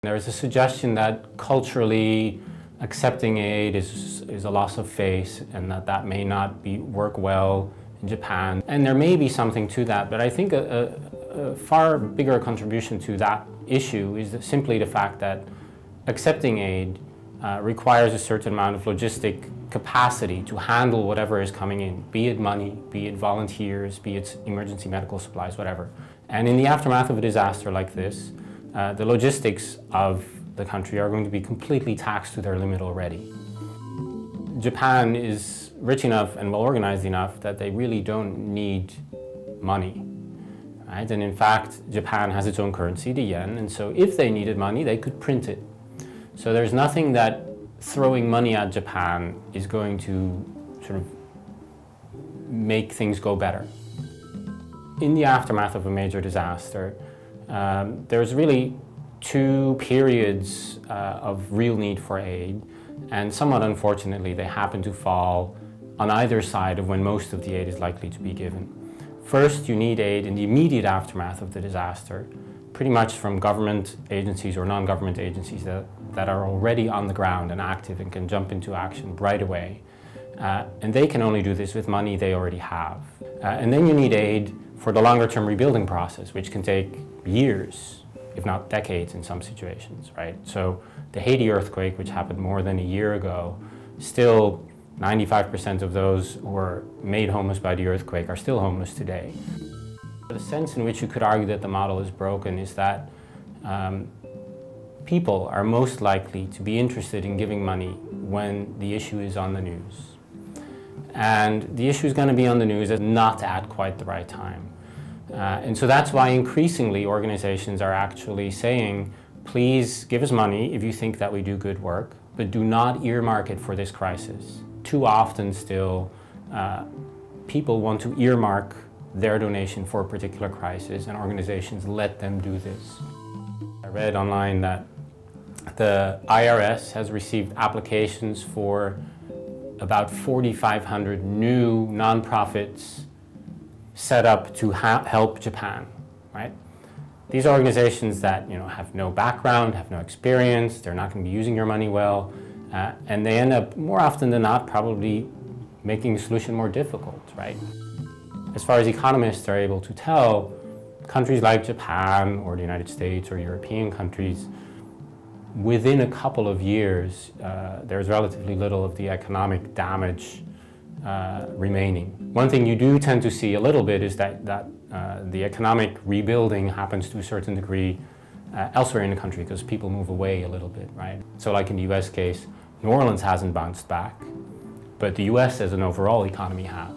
There's a suggestion that culturally accepting aid is a loss of face and that may not work well in Japan. And there may be something to that, but I think a far bigger contribution to that issue is simply the fact that accepting aid requires a certain amount of logistic capacity to handle whatever is coming in, be it money, be it volunteers, be it emergency medical supplies, whatever. And in the aftermath of a disaster like this, the logistics of the country are going to be completely taxed to their limit already. Japan is rich enough and well organized enough that they really don't need money, right? And in fact, Japan has its own currency, the yen, and so if they needed money, they could print it. So there's nothing that throwing money at Japan is going to sort of make things go better. In the aftermath of a major disaster, there's really two periods of real need for aid, and somewhat unfortunately they happen to fall on either side of when most of the aid is likely to be given. First, you need aid in the immediate aftermath of the disaster, pretty much from government agencies or non-government agencies that are already on the ground and active and can jump into action right away. And they can only do this with money they already have. And then you need aid for the longer-term rebuilding process, which can take years, if not decades in some situations, right? So the Haiti earthquake, which happened more than a year ago, still 95% of those who were made homeless by the earthquake are still homeless today. The sense in which you could argue that the model is broken is that people are most likely to be interested in giving money when the issue is on the news. And the issue is going to be on the news and not at quite the right time. And so that's why increasingly organizations are actually saying, please give us money if you think that we do good work, but do not earmark it for this crisis. Too often still, people want to earmark their donation for a particular crisis, and organizations let them do this. I read online that the IRS has received applications for about 4,500 new nonprofits set up to help Japan, right? These organizations that have no background, have no experience, they're not going to be using your money well, and they end up more often than not probably making the solution more difficult, right? As far as economists are able to tell, countries like Japan or the United States or European countries, within a couple of years, there's relatively little of the economic damage remaining. One thing you do tend to see a little bit is that the economic rebuilding happens to a certain degree elsewhere in the country because people move away a little bit, right? So like in the US case, New Orleans hasn't bounced back, but the US as an overall economy has.